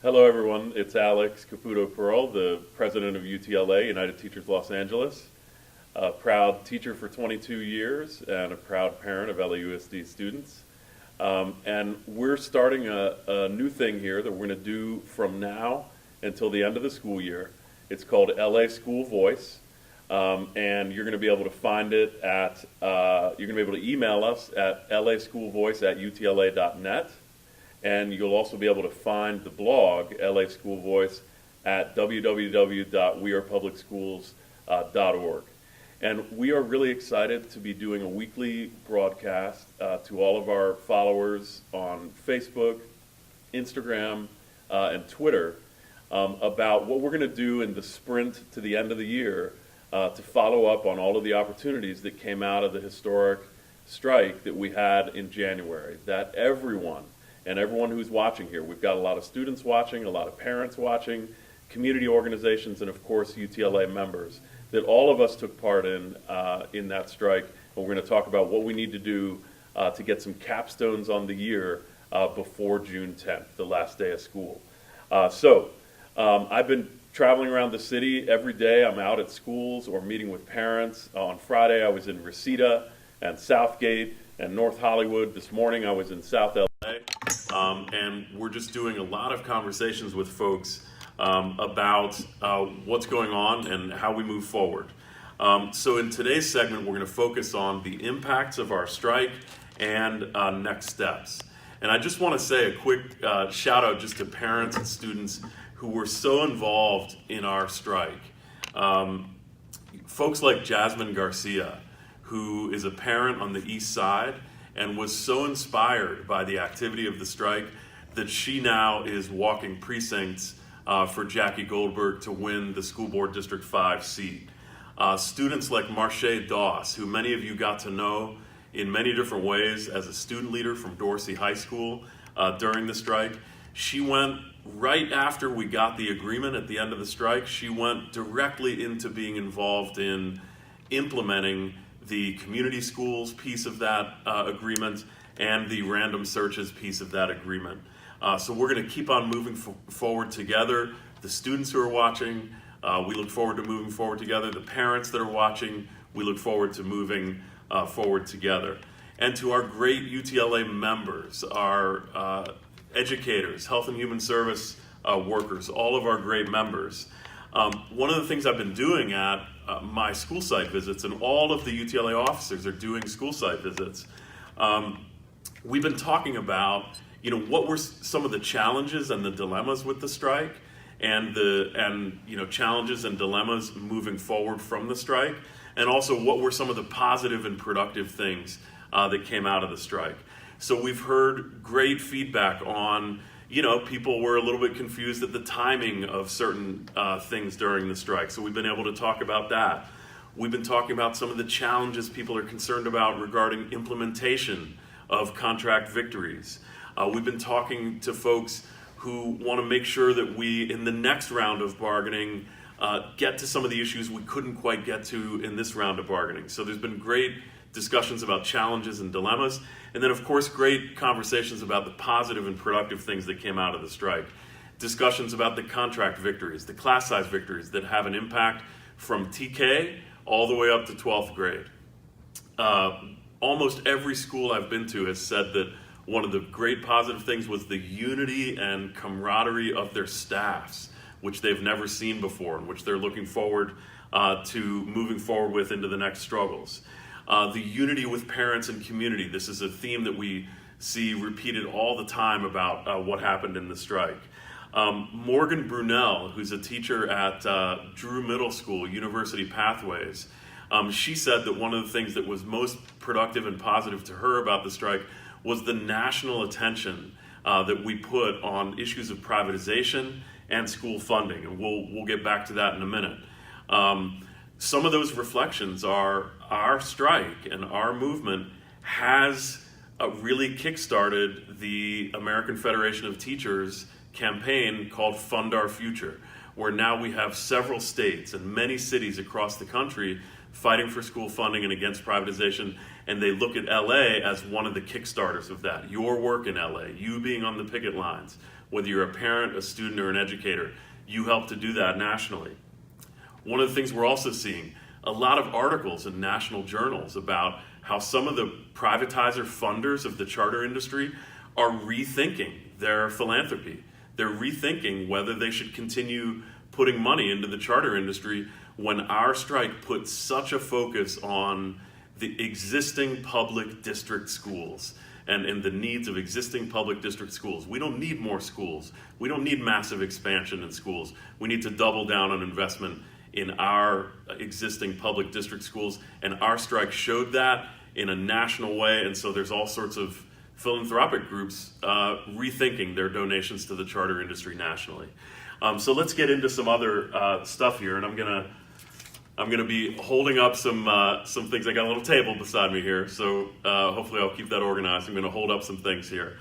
Hello everyone, it's Alex Caputo-Pearl, the president of UTLA, United Teachers Los Angeles, a proud teacher for 22 years and a proud parent of LAUSD students. And we're starting a new thing here that we're going to do from now until the end of the school year. It's called LA School Voice, and you're going to be able to find it at, you're going to be able to email us at laschoolvoice@utla.net. And you'll also be able to find the blog, LA School Voice, at www.wearepublicschools.org. And we are really excited to be doing a weekly broadcast to all of our followers on Facebook, Instagram, and Twitter about what we're going to do in the sprint to the end of the year to follow up on all of the opportunities that came out of the historic strike that we had in January, that everyone who's watching here, we've got a lot of students watching, a lot of parents watching, community organizations, and of course UTLA members, that all of us took part in that strike. And we're going to talk about what we need to do to get some capstones on the year before June 10th, the last day of school. I've been traveling around the city every day. I'm out at schools or meeting with parents. On Friday I was in Reseda and Southgate and North Hollywood. This morning I was in South LA. And we're just doing a lot of conversations with folks about what's going on and how we move forward. So in today's segment, we're going to focus on the impacts of our strike and next steps. And I just want to say a quick shout out just to parents and students who were so involved in our strike. Folks like Jasmine Garcia, who is a parent on the East Side and was so inspired by the activity of the strike that she now is walking precincts for Jackie Goldberg to win the School Board District 5 seat. Students like Marche Doss, who many of you got to know in many different ways as a student leader from Dorsey High School during the strike. She went, right after we got the agreement at the end of the strike, she went directly into being involved in implementing the community schools piece of that agreement and the random searches piece of that agreement. So we're going to keep on moving forward together. The students who are watching, we look forward to moving forward together. The parents that are watching, we look forward to moving forward together. And to our great UTLA members, our educators, health and human service workers, all of our great members. One of the things I've been doing at my school site visits, and all of the UTLA officers are doing school site visits, we've been talking about, what were some of the challenges and the dilemmas with the strike, and challenges and dilemmas moving forward from the strike, and also what were some of the positive and productive things that came out of the strike. So we've heard great feedback on, people were a little bit confused at the timing of certain things during the strike. So we've been able to talk about that. We've been talking about some of the challenges people are concerned about regarding implementation of contract victories. We've been talking to folks who want to make sure that we, in the next round of bargaining, get to some of the issues we couldn't quite get to in this round of bargaining. So there's been great discussions about challenges and dilemmas, and then of course great conversations about the positive and productive things that came out of the strike. Discussions about the contract victories, the class size victories that have an impact from TK all the way up to 12th grade. Almost every school I've been to has said that one of the great positive things was the unity and camaraderie of their staffs, which they've never seen before, and which they're looking forward to moving forward with into the next struggles. The unity with parents and community. This is a theme that we see repeated all the time about what happened in the strike. Morgan Brunel, who's a teacher at Drew Middle School, University Pathways, she said that one of the things that was most productive and positive to her about the strike was the national attention that we put on issues of privatization and school funding, and we'll get back to that in a minute. Some of those reflections are our strike and our movement has really kickstarted the American Federation of Teachers campaign called Fund Our Future, where now we have several states and many cities across the country fighting for school funding and against privatization, and they look at LA as one of the kickstarters of that. Your work in LA, you being on the picket lines, whether you're a parent, a student, or an educator. You help to do that nationally. One of the things we're also seeing, a lot of articles in national journals about how some of the privatizer funders of the charter industry are rethinking their philanthropy. They're rethinking whether they should continue putting money into the charter industry when our strike put such a focus on the existing public district schools and the needs of existing public district schools. We don't need more schools. We don't need massive expansion in schools. We need to double down on investment in our existing public district schools, and our strike showed that in a national way, and so there's all sorts of philanthropic groups rethinking their donations to the charter industry nationally. So let's get into some other stuff here, and I'm gonna be holding up some things. I got a little table beside me here, so hopefully I'll keep that organized. I'm gonna hold up some things here.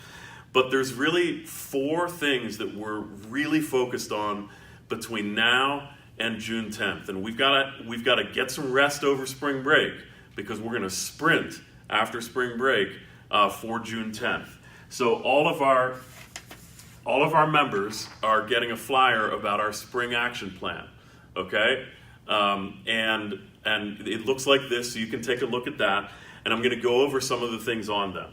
But there's really 4 things that we're really focused on between now and June 10th. And we've gotta get some rest over spring break, because we're gonna sprint after spring break for June 10th. So all of our members are getting a flyer about our spring action plan, okay? And it looks like this, so you can take a look at that. And I'm gonna go over some of the things on them.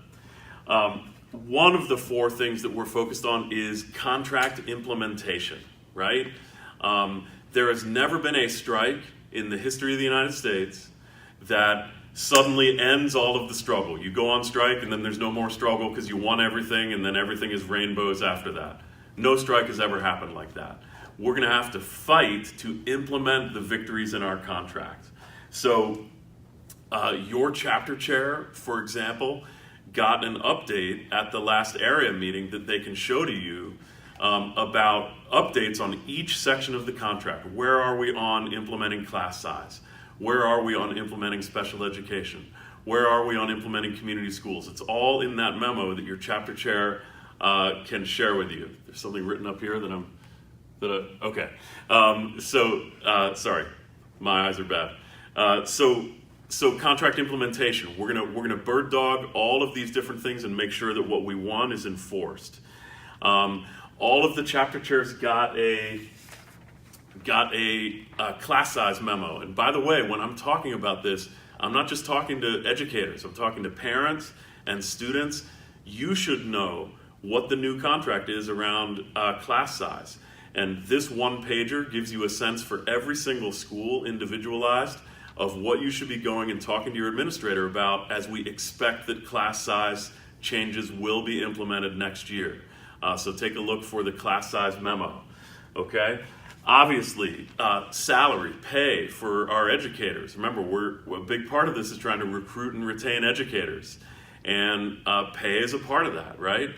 One of the 4 things that we're focused on is contract implementation, right? There has never been a strike in the history of the United States that suddenly ends all of the struggle. You go on strike and then there's no more struggle because you won everything, and then everything is rainbows after that. No strike has ever happened like that. We're going to have to fight to implement the victories in our contract. So your chapter chair, for example, got an update at the last area meeting that they can show to you about updates on each section of the contract. Where are we on implementing class size? Where are we on implementing special education? Where are we on implementing community schools? It's all in that memo that your chapter chair can share with you. There's something written up here okay. Sorry, my eyes are bad. So contract implementation, we're gonna bird dog all of these different things and make sure that what we want is enforced. All of the chapter chairs got a class size memo. And by the way, when I'm talking about this, I'm not just talking to educators, I'm talking to parents and students. You should know what the new contract is around class size. And this one pager gives you a sense for every single school, individualized, of what you should be going and talking to your administrator about, as we expect that class size changes will be implemented next year. So take a look for the class size memo, okay? Obviously, salary, pay for our educators. Remember, a big part of this is trying to recruit and retain educators, and pay is a part of that, right?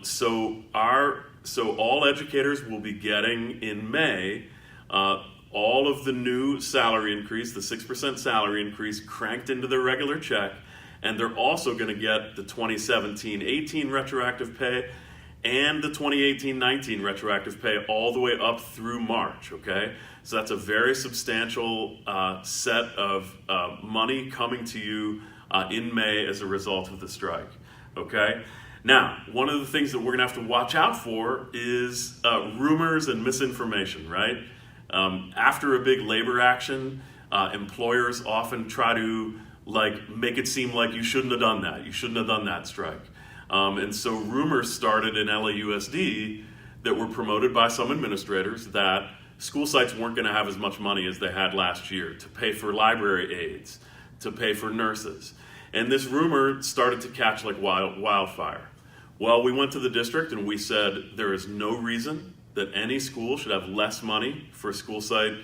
So all educators will be getting in May all of the new salary increase, the 6% salary increase, cranked into their regular check, and they're also going to get the 2017-18 retroactive pay and the 2018-19 retroactive pay all the way up through March, okay? So that's a very substantial set of money coming to you in May as a result of the strike, okay? Now, one of the things that we're gonna have to watch out for is rumors and misinformation, right? After a big labor action, employers often try to make it seem like you shouldn't have done that. You shouldn't have done that strike. And so rumors started in LAUSD that were promoted by some administrators that school sites weren't going to have as much money as they had last year to pay for library aides, to pay for nurses. And this rumor started to catch like wildfire. Well, we went to the district and we said there is no reason that any school should have less money for school site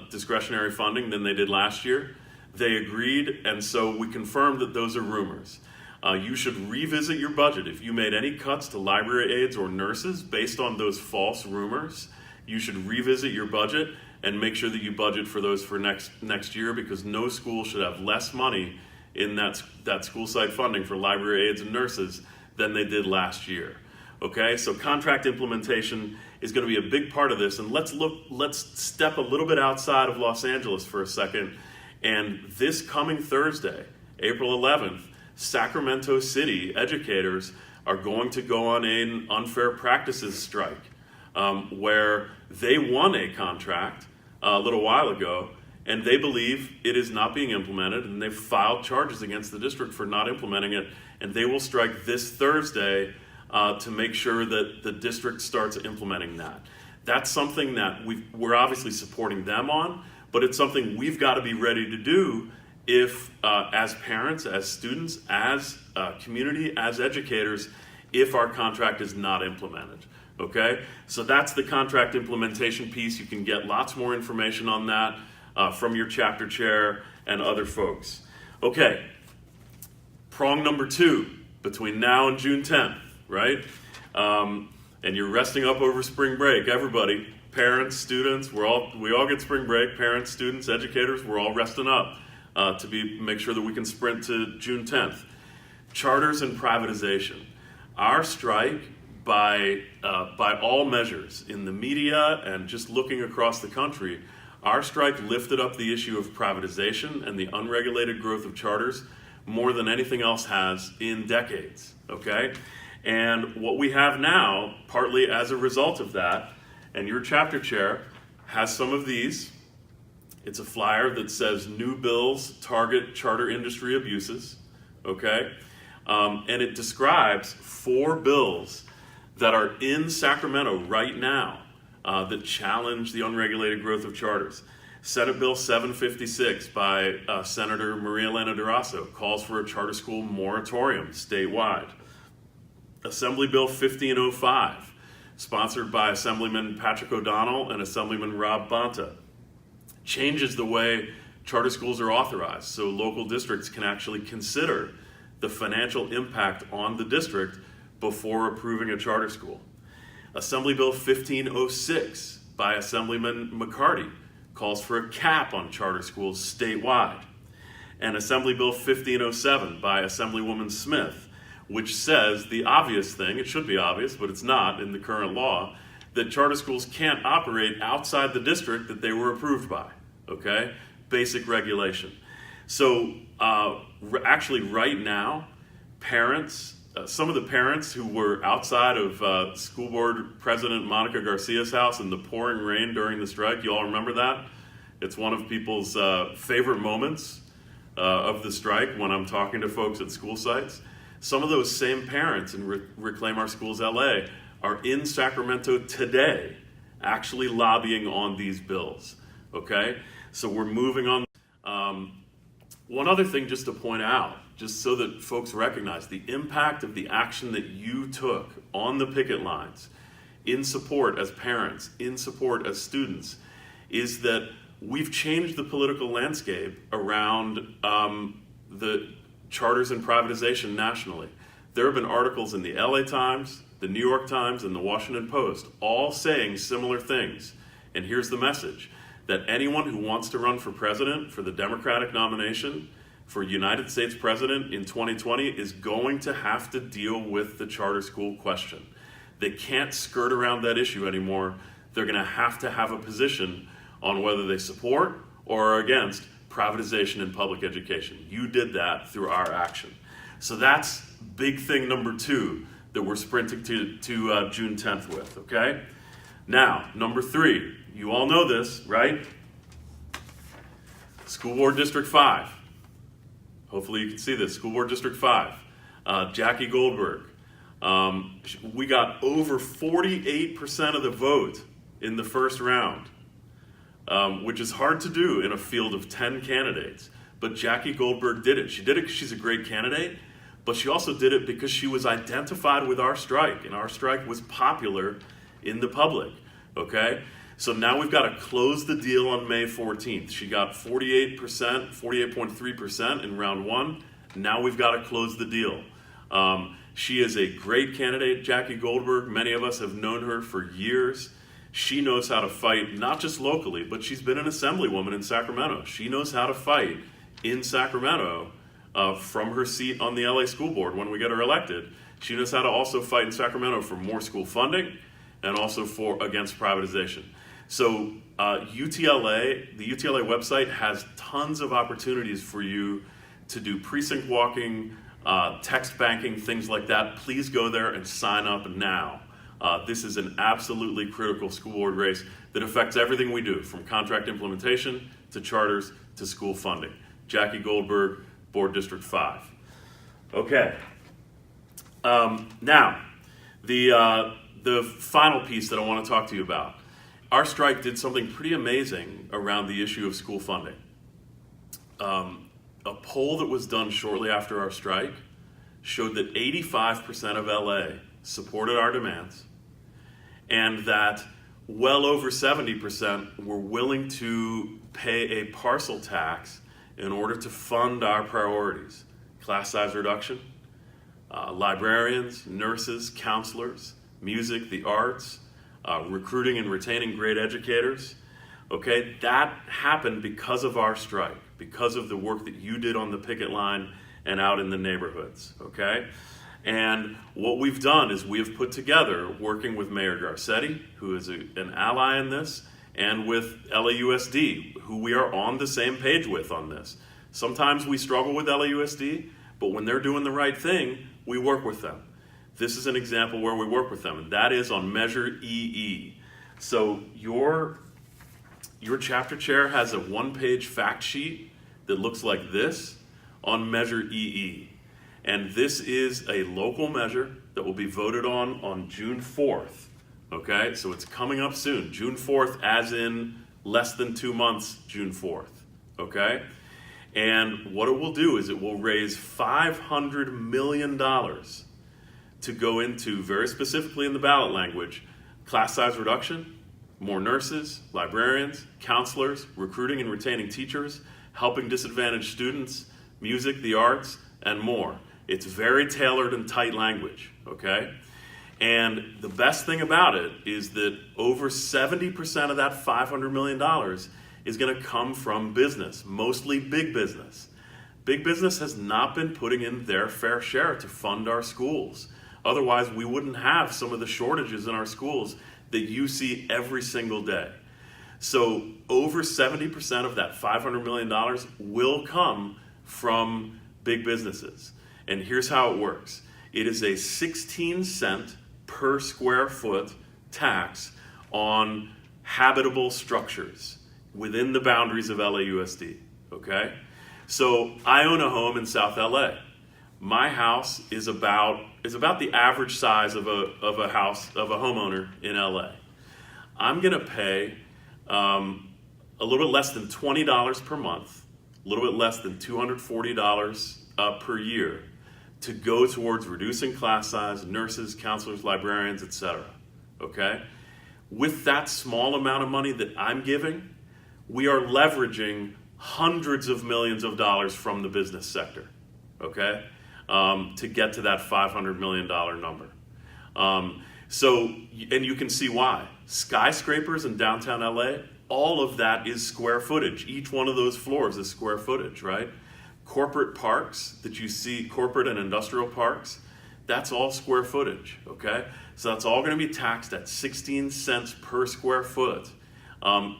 discretionary funding than they did last year. They agreed, and so we confirmed that those are rumors. You should revisit your budget. If you made any cuts to library aides or nurses based on those false rumors, you should revisit your budget and make sure that you budget for those for next year, because no school should have less money in that school site funding for library aides and nurses than they did last year. Okay, so contract implementation is going to be a big part of this, and let's step a little bit outside of Los Angeles for a second. And this coming Thursday, April 11th, Sacramento City educators are going to go on an unfair practices strike, where they won a contract a little while ago, and they believe it is not being implemented, and they've filed charges against the district for not implementing it, and they will strike this Thursday to make sure that the district starts implementing that. That's something that we're obviously supporting them on, but it's something we've got to be ready to do if, as parents, as students, as community, as educators, if our contract is not implemented. Okay? So that's the contract implementation piece. You can get lots more information on that from your chapter chair and other folks. Okay, prong number 2, between now and June 10th, right? And you're resting up over spring break, everybody, parents, students, we all get spring break, parents, students, educators, we're all resting up to make sure that we can sprint to June 10th. Charters and privatization. Our strike, by all measures, in the media and just looking across the country, our strike lifted up the issue of privatization and the unregulated growth of charters more than anything else has in decades, okay? And what we have now, partly as a result of that, and your chapter chair has some of these. It's a flyer that says new bills target charter industry abuses, okay? And it describes 4 bills that are in Sacramento right now that challenge the unregulated growth of charters. Senate Bill 756 by Senator Maria Elena Durazo calls for a charter school moratorium statewide. Assembly Bill 1505, sponsored by Assemblyman Patrick O'Donnell and Assemblyman Rob Bonta, changes the way charter schools are authorized so local districts can actually consider the financial impact on the district before approving a charter school. Assembly Bill 1506 by Assemblyman McCarty calls for a cap on charter schools statewide. And Assembly Bill 1507 by Assemblywoman Smith, which says the obvious thing, it should be obvious, but it's not in the current law, that charter schools can't operate outside the district that they were approved by, okay? Basic regulation. So actually right now, parents, some of the parents who were outside of School Board President Monica Garcia's house in the pouring rain during the strike, you all remember that? It's one of people's favorite moments of the strike when I'm talking to folks at school sites. Some of those same parents in Reclaim Our Schools LA are in Sacramento today actually lobbying on these bills, okay? So we're moving on. One other thing just to point out, just so that folks recognize the impact of the action that you took on the picket lines in support as parents, in support as students, is that we've changed the political landscape around the charters and privatization nationally. There have been articles in the LA Times, the New York Times, and the Washington Post, all saying similar things. And here's the message, that anyone who wants to run for president for the Democratic nomination for United States president in 2020 is going to have to deal with the charter school question. They can't skirt around that issue anymore. They're going to have a position on whether they support or are against privatization in public education. You did that through our action. So that's big thing number 2 that we're sprinting to June 10th with, okay? Now, number 3, you all know this, right? School Board District 5. Hopefully you can see this, School Board District 5. Jackie Goldberg. We got over 48% of the vote in the first round. Which is hard to do in a field of 10 candidates. But Jackie Goldberg did it. She did it because she's a great candidate, but she also did it because she was identified with our strike, and our strike was popular in the public, okay? So now we've got to close the deal on May 14th. She got 48%, 48.3% in round 1. Now we've got to close the deal. She is a great candidate, Jackie Goldberg. Many of us have known her for years. She knows how to fight, not just locally, but she's been an assemblywoman in Sacramento. She knows how to fight in Sacramento from her seat on the LA School Board when we get her elected. She knows how to also fight in Sacramento for more school funding and also against privatization. So UTLA, the UTLA website has tons of opportunities for you to do precinct walking, text banking, things like that, please go there and sign up now. This is an absolutely critical school board race that affects everything we do, from contract implementation to charters to school funding. Jackie Goldberg, Board District 5. Okay. Now, the final piece that I want to talk to you about. Our strike did something pretty amazing around the issue of school funding. A poll that was done shortly after our strike showed that 85% of LA supported our demands, and that well over 70% were willing to pay a parcel tax in order to fund our priorities: class size reduction, librarians, nurses, counselors, music, the arts, recruiting and retaining great educators. Okay, that happened because of our strike, because of the work that you did on the picket line and out in the neighborhoods, okay? And what we've done is we have put together, working with Mayor Garcetti, who is an ally in this, and with LAUSD, who we are on the same page with on this. Sometimes we struggle with LAUSD, but when they're doing the right thing, we work with them. This is an example where we work with them, and that is on Measure EE. So your chapter chair has a one-page fact sheet that looks like this on Measure EE. And this is a local measure that will be voted on June 4th. Okay, so it's coming up soon. June 4th, as in less than 2 months, June 4th. Okay? And what it will do is it will raise $500 million to go into, very specifically in the ballot language, class size reduction, more nurses, librarians, counselors, recruiting and retaining teachers, helping disadvantaged students, music, the arts, and more. It's very tailored and tight language, okay? And the best thing about it is that over 70% of that $500 million is going to come from business, mostly big business. Big business has not been putting in their fair share to fund our schools. Otherwise, we wouldn't have some of the shortages in our schools that you see every single day. So over 70% of that $500 million will come from big businesses. And here's how it works. It is a 16-cent per square foot tax on habitable structures within the boundaries of LAUSD, okay? So I own a home in South LA. My house is about the average size of a house of a homeowner in LA. I'm gonna pay a little bit less than $20 per month, a little bit less than $240 per year to go towards reducing class size, nurses, counselors, librarians, etc. Okay? With that small amount of money that I'm giving, we are leveraging hundreds of millions of dollars from the business sector, okay, to get to that $500 million number. And you can see why. Skyscrapers in downtown LA, all of that is square footage. Each one of those floors is square footage, right? Corporate parks that you see, corporate and industrial parks, that's all square footage, okay? So that's all going to be taxed at 16 cents per square foot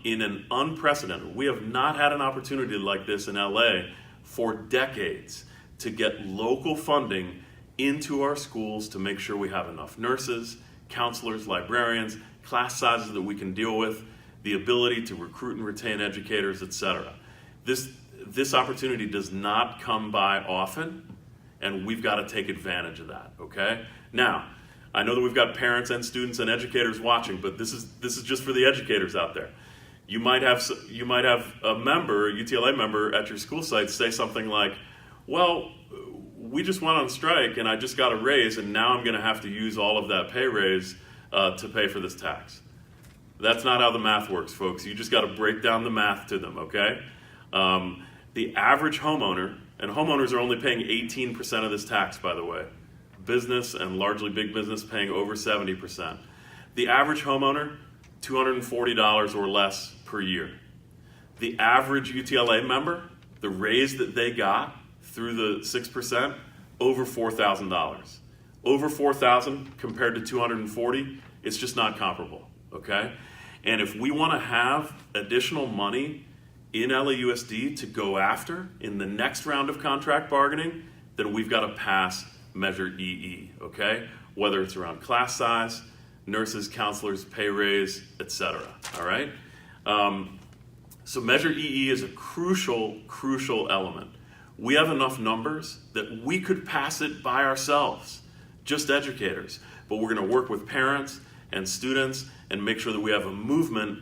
in an unprecedented. We have not had an opportunity like this in LA for decades to get local funding into our schools to make sure we have enough nurses, counselors, librarians, class sizes that we can deal with, the ability to recruit and retain educators, etc. This opportunity does not come by often, and we've got to take advantage of that, okay? Now, I know that we've got parents and students and educators watching, but this is just for the educators out there. You might have a member, a UTLA member at your school site say something like, well, we just went on strike and I just got a raise and now I'm going to have to use all of that pay raise to pay for this tax. That's not how the math works, folks. You just got to break down the math to them, okay? The average homeowner, and homeowners are only paying 18% of this tax, by the way. Business and largely big business paying over 70%. The average homeowner, $240 or less per year. The average UTLA member, the raise that they got through the 6%, over $4,000. Over $4,000 compared to $240, it's just not comparable, okay? And if we want to have additional money in LAUSD to go after in the next round of contract bargaining, then we've got to pass Measure EE, okay? Whether it's around class size, nurses, counselors, pay raise, etc., all right? So Measure EE is a crucial element. We have enough numbers that we could pass it by ourselves, just educators, but we're going to work with parents and students and make sure that we have a movement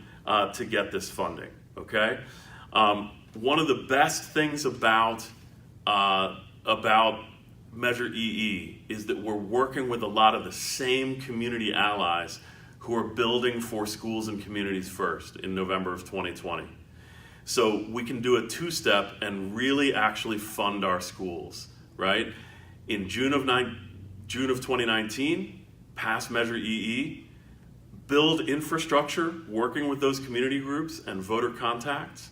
to get this funding, okay? One of the best things about Measure EE is that we're working with a lot of the same community allies who are building for Schools and Communities First in November of 2020. So we can do a two-step and really actually fund our schools, right? In June of 2019, pass Measure EE, build infrastructure working with those community groups and voter contacts,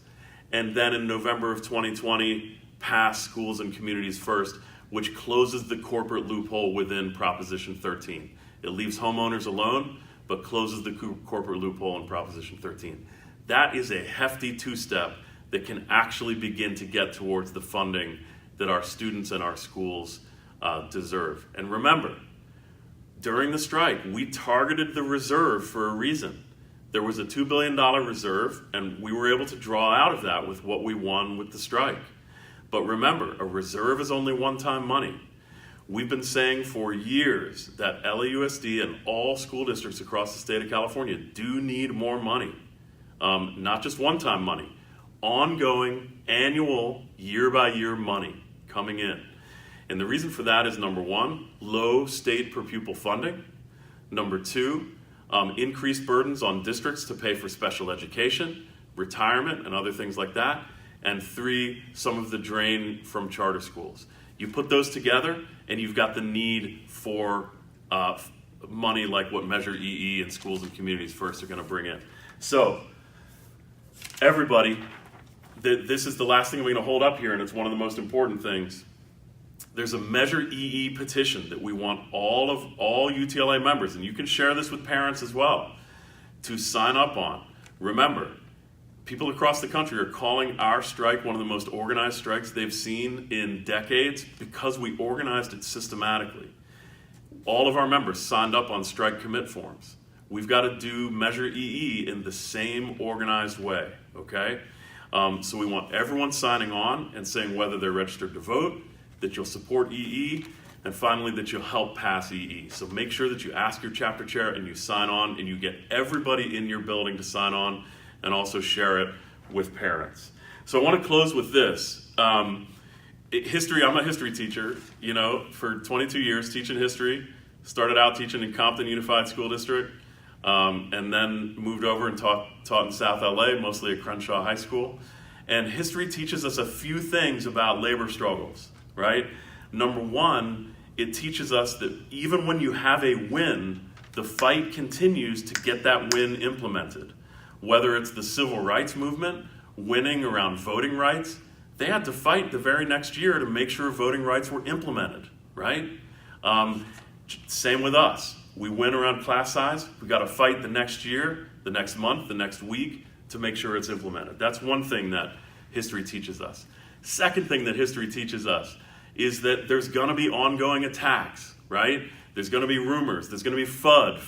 and then in November of 2020, pass Schools and Communities First, which closes the corporate loophole within Proposition 13. It leaves homeowners alone, but closes the corporate loophole in Proposition 13. That is a hefty two-step that can actually begin to get towards the funding that our students and our schools deserve. And remember, during the strike, we targeted the reserve for a reason. There was a $2 billion reserve, and we were able to draw out of that with what we won with the strike. But remember, a reserve is only one-time money. We've been saying for years that LAUSD and all school districts across the state of California do need more money. Not just one-time money, ongoing, annual, year-by-year money coming in. And the reason for that is, number one, low state per pupil funding. Number two, increased burdens on districts to pay for special education, retirement, and other things like that. And three, some of the drain from charter schools. You put those together, and you've got the need for money like what Measure EE and Schools and Communities First are going to bring in. So, everybody, this is the last thing I'm going to hold up here, and it's one of the most important things. There's a Measure EE petition that we want all UTLA members, and you can share this with parents as well, to sign up on. Remember, people across the country are calling our strike one of the most organized strikes they've seen in decades because we organized it systematically. All of our members signed up on strike commit forms. We've got to do Measure EE in the same organized way, okay? So we want everyone signing on and saying whether they're registered to vote, that you'll support EE, and finally that you'll help pass EE. So make sure that you ask your chapter chair and you sign on, and you get everybody in your building to sign on, and also share it with parents. So I want to close with this. History, I'm a history teacher, for 22 years teaching history. Started out teaching in Compton Unified School District, and then moved over and taught in South LA, mostly at Crenshaw High School. And history teaches us a few things about labor struggles, right? Number one, it teaches us that even when you have a win, the fight continues to get that win implemented. Whether it's the civil rights movement, winning around voting rights, they had to fight the very next year to make sure voting rights were implemented, right? Same with us. We win around class size. We got to fight the next year, the next month, the next week to make sure it's implemented. That's one thing that history teaches us. Second thing that history teaches us is that there's going to be ongoing attacks, right? There's going to be rumors. There's going to be FUD,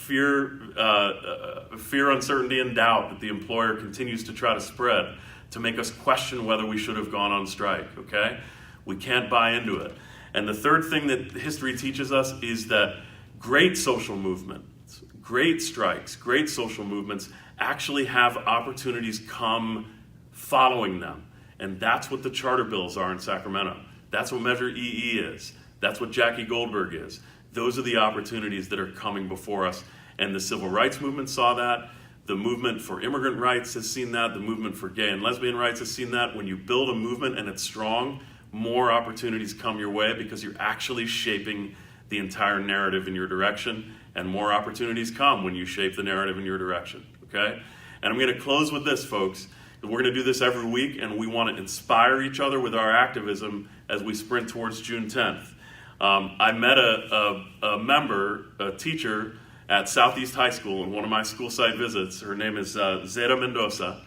fear, uncertainty, and doubt that the employer continues to try to spread to make us question whether we should have gone on strike, okay? We can't buy into it. And the third thing that history teaches us is that great social movements, great strikes, great social movements actually have opportunities come following them. And that's what the charter bills are in Sacramento. That's what Measure EE is. That's what Jackie Goldberg is. Those are the opportunities that are coming before us. And the civil rights movement saw that. The movement for immigrant rights has seen that. The movement for gay and lesbian rights has seen that. When you build a movement and it's strong, more opportunities come your way because you're actually shaping the entire narrative in your direction, and more opportunities come when you shape the narrative in your direction, okay? And I'm going to close with this, folks. We're going to do this every week, and we want to inspire each other with our activism as we sprint towards June 10th. I met a teacher at Southeast High School in one of my school site visits. Her name is Zeta Mendoza,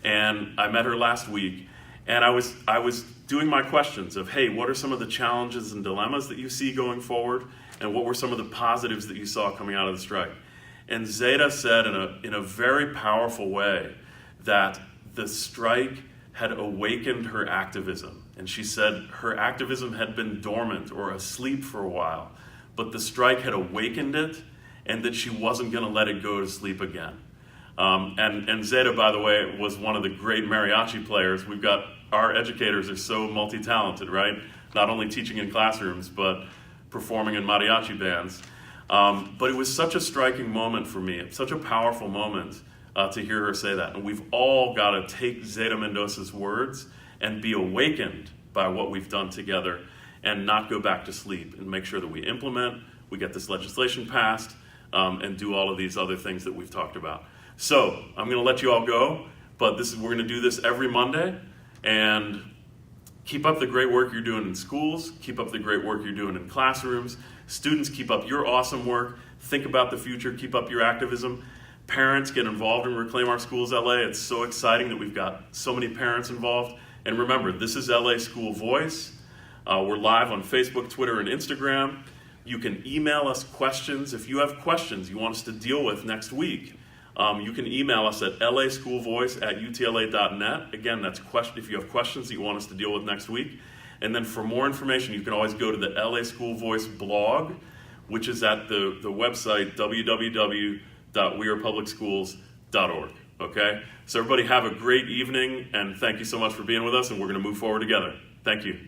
and I met her last week. And I was doing my questions of, hey, what are some of the challenges and dilemmas that you see going forward, and what were some of the positives that you saw coming out of the strike? And Zeta said in a very powerful way that the strike had awakened her activism. And she said her activism had been dormant or asleep for a while, but the strike had awakened it, and that she wasn't going to let it go to sleep again. And Zeta, by the way, was one of the great mariachi players. We've got, our educators are so multi-talented, right? Not only teaching in classrooms, but performing in mariachi bands. But it was such a striking moment for me, such a powerful moment to hear her say that. And we've all got to take Zeta Mendoza's words and be awakened by what we've done together and not go back to sleep, and make sure that we implement, we get this legislation passed, and do all of these other things that we've talked about. So I'm going to let you all go, but we're going to do this every Monday, and keep up the great work you're doing in schools, keep up the great work you're doing in classrooms. Students, keep up your awesome work, think about the future, keep up your activism. Parents, get involved in Reclaim Our Schools LA. It's so exciting that we've got so many parents involved. And remember, this is LA School Voice. We're live on Facebook, Twitter, and Instagram. You can email us questions. If you have questions you want us to deal with next week, you can email us at laschoolvoice@utla.net. Again, that's if you have questions that you want us to deal with next week. And then for more information, you can always go to the LA School Voice blog, which is at the website www.wearepublicschools.org. Okay? So everybody have a great evening, and thank you so much for being with us, and we're going to move forward together. Thank you.